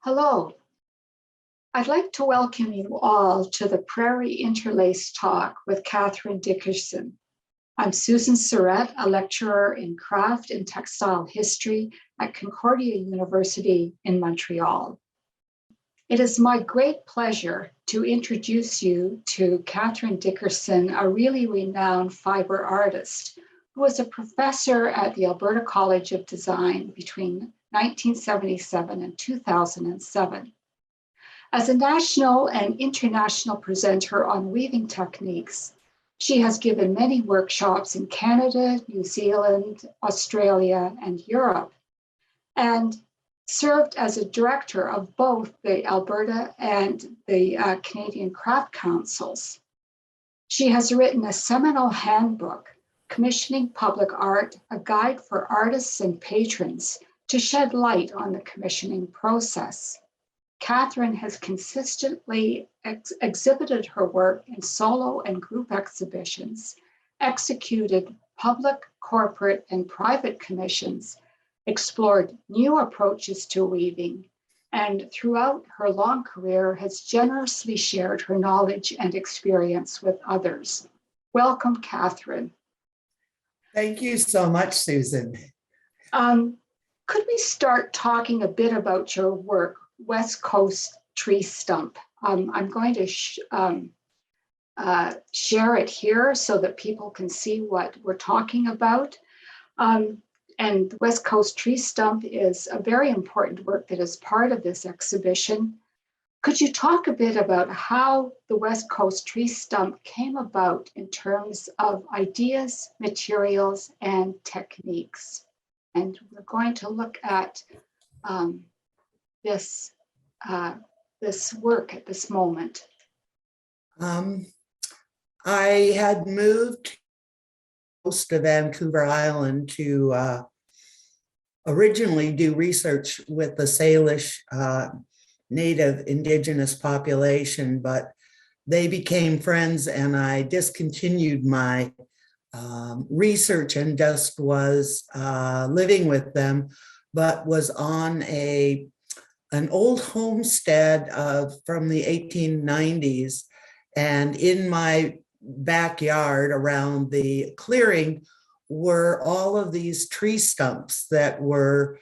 Hello, I'd like to welcome you all to the Prairie Interlace talk with Katharine Dickerson. I'm Susan Surratt, a lecturer in craft and textile history at Concordia University in Montreal. It is my great pleasure to introduce you to Katharine Dickerson, a really renowned fibre artist who was a professor at the Alberta College of Design between 1977 and 2007. As a national and international presenter on weaving techniques, she has given many workshops in Canada, New Zealand, Australia, and Europe, and served as a director of both the Alberta and the Canadian Craft Councils. She has written a seminal handbook, Commissioning Public Art, a guide for artists and patrons to shed light on the commissioning process. Katharine has consistently exhibited her work in solo and group exhibitions, executed public, corporate, and private commissions, explored new approaches to weaving, and throughout her long career has generously shared her knowledge and experience with others. Welcome, Katharine. Thank you so much, Susan. Could we start talking a bit about your work, West Coast Tree Stump? I'm going to share it here so that people can see what we're talking about. And West Coast Tree Stump is a very important work that is part of this exhibition. Could you talk a bit about how the West Coast Tree Stump came about in terms of ideas, materials, and techniques? And we're going to look at this work at this moment. I had moved close to Vancouver Island to originally do research with the Salish Native Indigenous population, but they became friends and I discontinued my research and just was living with them, but was on an old homestead from the 1890s. And in my backyard around the clearing were all of these tree stumps that were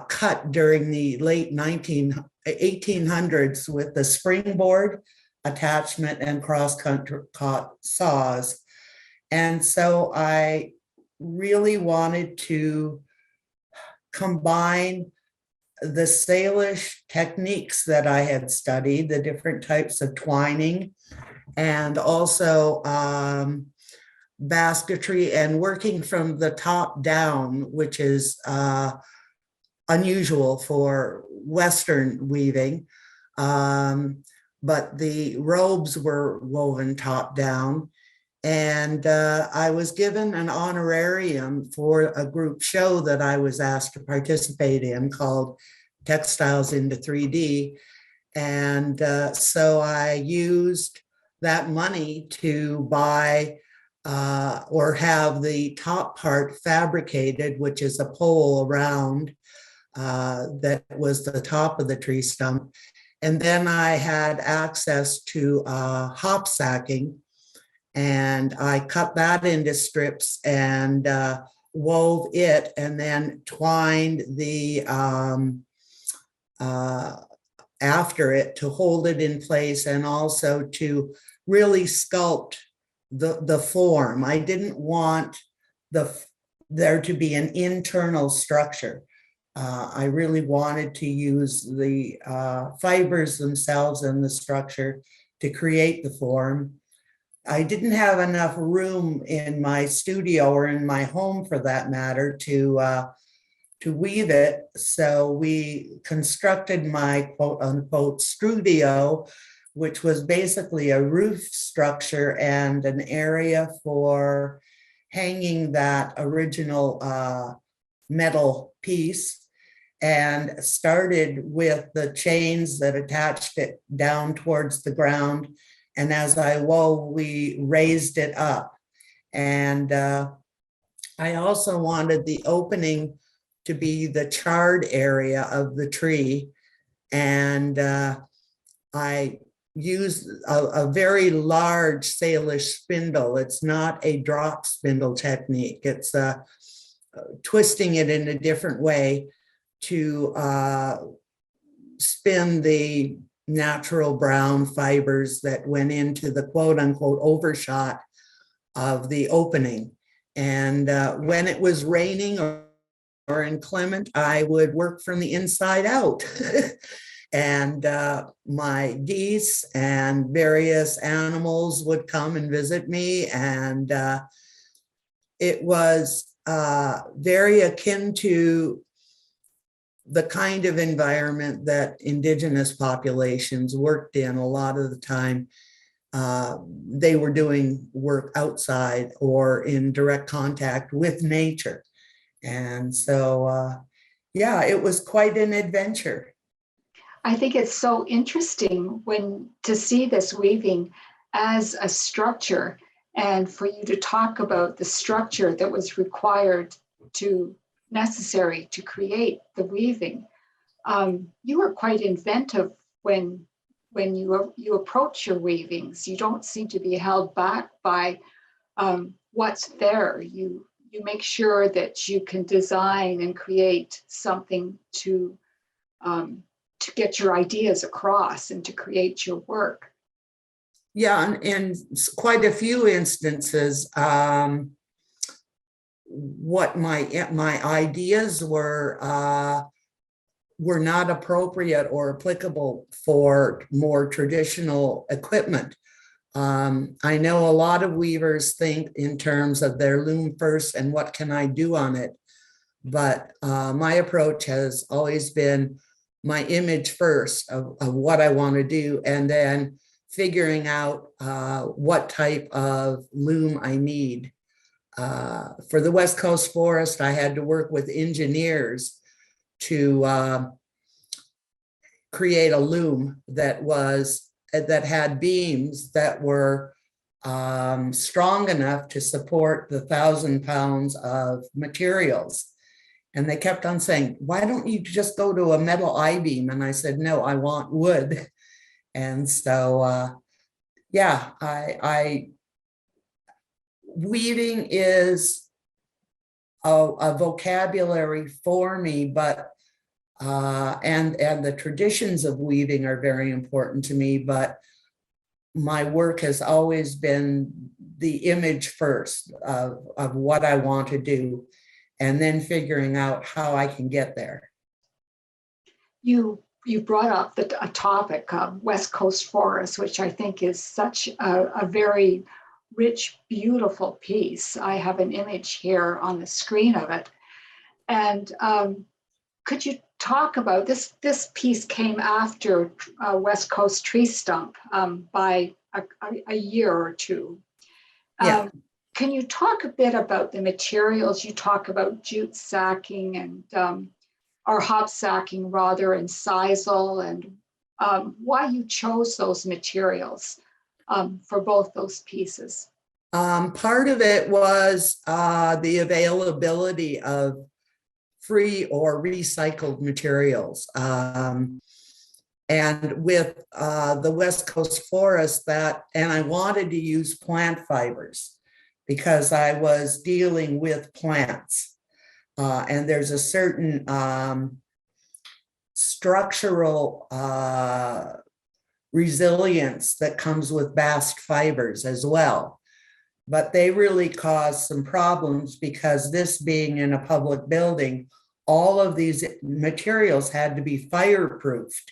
cut during the late 1800s with the springboard attachment and cross-country saws. And so I really wanted to combine the Salish techniques that I had studied, the different types of twining, and also basketry and working from the top down, which is unusual for Western weaving. But the robes were woven top down. And I was given an honorarium for a group show that I was asked to participate in called Textiles into 3D. And so I used that money to buy or have the top part fabricated, which is a pole around that was the top of the tree stump. And then I had access to hop sacking. And I cut that into strips and wove it and then twined the after it to hold it in place and also to really sculpt the form. I didn't want there to be an internal structure. I really wanted to use the fibers themselves and the structure to create the form. I didn't have enough room in my studio or in my home, for that matter, to weave it. So we constructed my quote unquote studio, which was basically a roof structure and an area for hanging that original metal piece, and started with the chains that attached it down towards the ground. And as I wove, we raised it up. And I also wanted the opening to be the charred area of the tree. And I use a very large Salish spindle. It's not a drop spindle technique. It's twisting it in a different way to spin the natural brown fibers that went into the quote unquote overshot of the opening. And when it was raining or inclement, I would work from the inside out. And my geese and various animals would come and visit me. And it was very akin to the kind of environment that Indigenous populations worked in. A lot of the time, they were doing work outside or in direct contact with nature. And so, yeah, it was quite an adventure. I think it's so interesting to see this weaving as a structure, and for you to talk about the structure that was necessary to create the weaving. You were quite inventive when you approach your weavings. You don't seem to be held back by what's there. You make sure that you can design and create something to get your ideas across and to create your work. Yeah, and in quite a few instances, what my ideas were not appropriate or applicable for more traditional equipment. I know a lot of weavers think in terms of their loom first and what can I do on it, but my approach has always been my image first of what I want to do, and then figuring out what type of loom I need. For the West Coast Forest, I had to work with engineers to create a loom that had beams that were strong enough to support the 1,000 pounds of materials. And they kept on saying, why don't you just go to a metal I-beam? And I said, no, I want wood. And so, yeah, weaving is a vocabulary for me, but and the traditions of weaving are very important to me, but my work has always been the image first of what I want to do, and then figuring out how I can get there. You brought up a topic of West Coast Forest, which I think is such a very rich, beautiful piece. I have an image here on the screen of it. And could you talk about this? This piece came after West Coast Tree Stump by a year or two. Yeah. Can you talk a bit about the materials? You talk about jute sacking and or hop sacking rather, and sisal, and why you chose those materials for both those pieces. Part of it was the availability of free or recycled materials. And with the West Coast Forest, and I wanted to use plant fibers because I was dealing with plants. And there's a certain structural resilience that comes with bast fibers as well. But they really caused some problems because this being in a public building, all of these materials had to be fireproofed.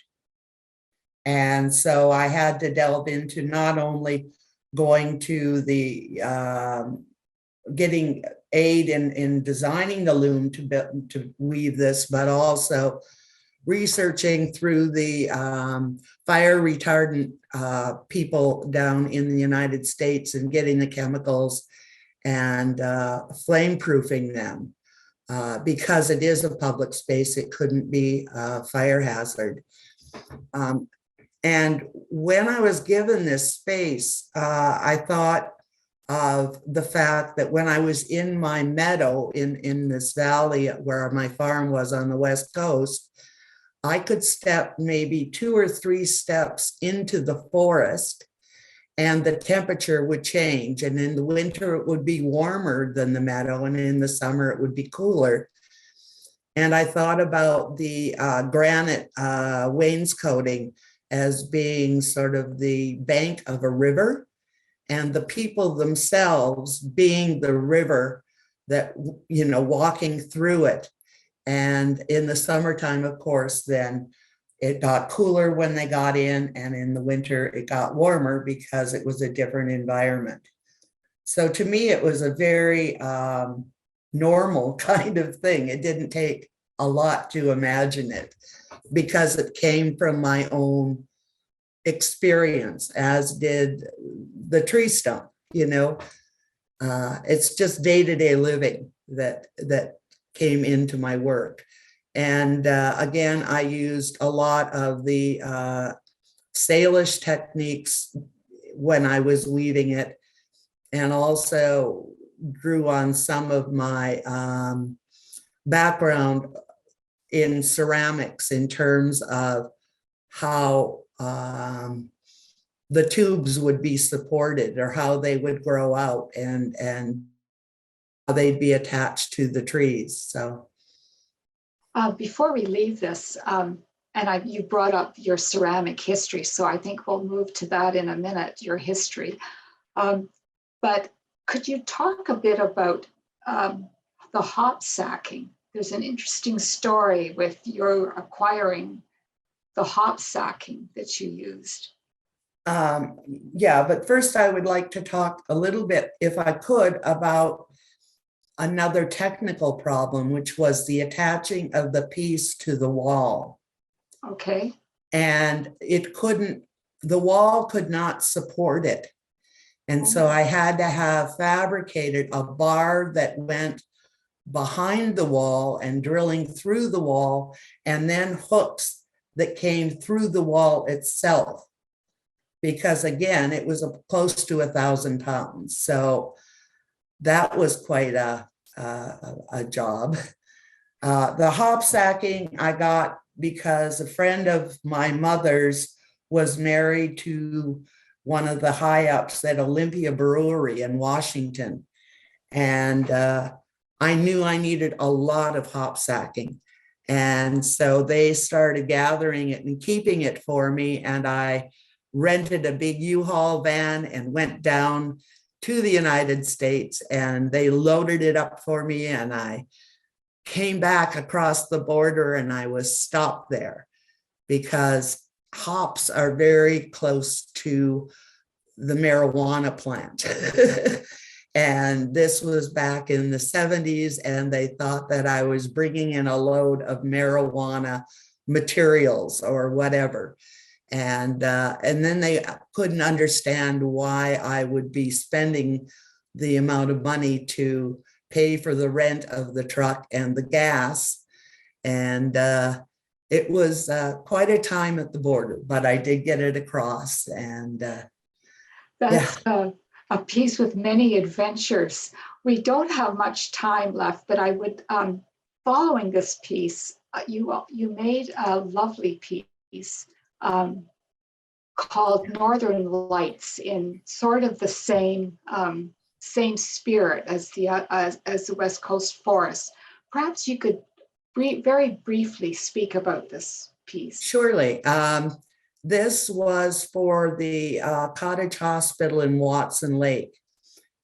And so I had to delve into not only going to the getting aid in designing the loom to weave this, but also researching through the fire retardant people down in the United States and getting the chemicals and flame proofing them. Because it is a public space, it couldn't be a fire hazard. And when I was given this space, I thought of the fact that when I was in my meadow in this valley where my farm was on the West Coast, I could step maybe 2 or 3 steps into the forest and the temperature would change. And in the winter, it would be warmer than the meadow, and in the summer, it would be cooler. And I thought about the granite wainscoting as being sort of the bank of a river, and the people themselves being the river that, walking through it. And in the summertime, of course, then it got cooler when they got in, and in the winter, it got warmer because it was a different environment. So to me, it was a very normal kind of thing. It didn't take a lot to imagine it because it came from my own experience, as did the tree stump. It's just day-to-day living that came into my work. And again, I used a lot of the Salish techniques when I was weaving it, and also drew on some of my background in ceramics in terms of how the tubes would be supported, or how they would grow out, and how they'd be attached to the trees. So before we leave this, you brought up your ceramic history, so I think we'll move to that in a minute, your history. But could you talk a bit about the hop sacking? There's an interesting story with your acquiring the hop sacking that you used. Yeah, but first I would like to talk a little bit, if I could, about another technical problem, which was the attaching of the piece to the wall. Okay. And the wall could not support it. And so I had to have fabricated a bar that went behind the wall and drilling through the wall, and then hooks that came through the wall itself. Because again, it was close to 1,000 pounds. So that was quite a job. The hop sacking I got because a friend of my mother's was married to one of the high ups at Olympia Brewery in Washington. And I knew I needed a lot of hop sacking. And so they started gathering it and keeping it for me. And I rented a big U-Haul van and went down to the United States, and they loaded it up for me, and I came back across the border, and I was stopped there because hops are very close to the marijuana plant. And this was back in the 70s, and they thought that I was bringing in a load of marijuana materials or whatever. And then they couldn't understand why I would be spending the amount of money to pay for the rent of the truck and the gas. And it was quite a time at the border, but I did get it across. And that's a piece with many adventures. We don't have much time left, but I would, following this piece, you made a lovely piece called Northern Lights, in sort of the same spirit as the West Coast Forest. Perhaps you could very briefly speak about this piece. Surely. This was for the Cottage Hospital in Watson Lake.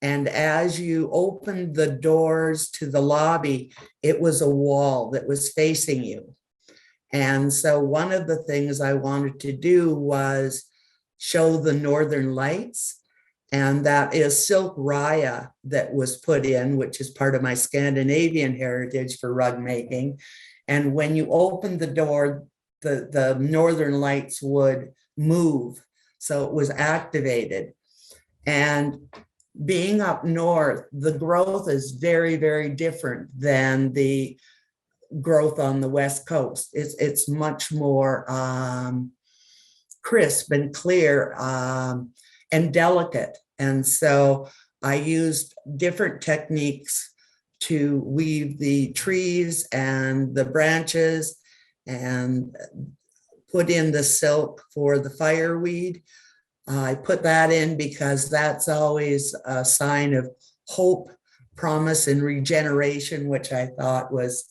And as you opened the doors to the lobby, it was a wall that was facing you. And so one of the things I wanted to do was show the Northern Lights, and that is silk raya that was put in, which is part of my Scandinavian heritage for rug making. And when you opened the door, the Northern Lights would move. So it was activated. And being up north, the growth is very, very different than the growth on the West Coast. It's much more crisp and clear and delicate. And so I used different techniques to weave the trees and the branches and put in the silk for the fireweed. I put that in because that's always a sign of hope, promise, and regeneration, which I thought was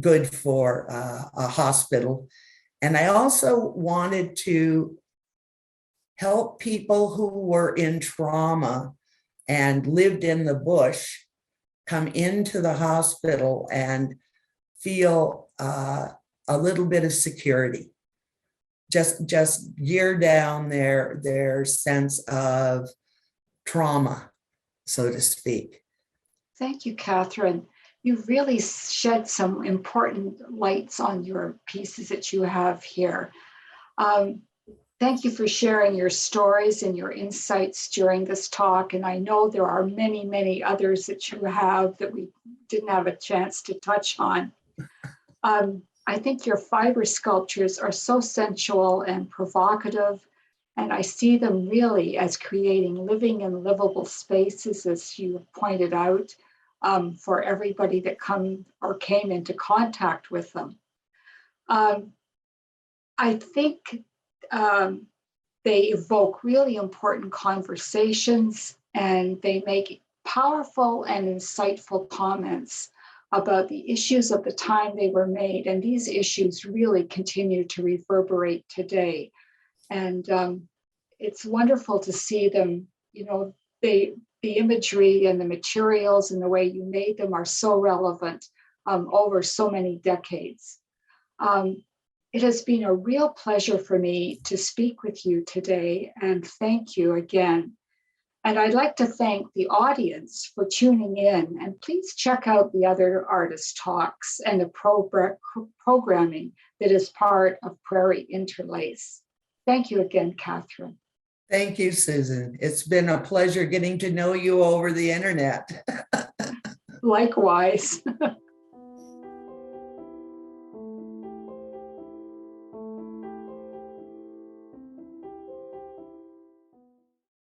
good for a hospital. And I also wanted to help people who were in trauma and lived in the bush come into the hospital and feel a little bit of security. Just gear down their sense of trauma, so to speak. Thank you, Katharine. You really shed some important lights on your pieces that you have here. Thank you for sharing your stories and your insights during this talk. And I know there are many, many others that you have that we didn't have a chance to touch on. I think your fiber sculptures are so sensual and provocative, and I see them really as creating living and livable spaces, as you pointed out, for everybody that came into contact with them. I think they evoke really important conversations, and they make powerful and insightful comments about the issues of the time they were made. And these issues really continue to reverberate today. And it's wonderful to see them, the imagery and the materials and the way you made them are so relevant over so many decades. It has been a real pleasure for me to speak with you today, and thank you again. And I'd like to thank the audience for tuning in, and please check out the other artist talks and the programming that is part of Prairie Interlace. Thank you again, Katharine. Thank you, Susan. It's been a pleasure getting to know you over the internet. Likewise.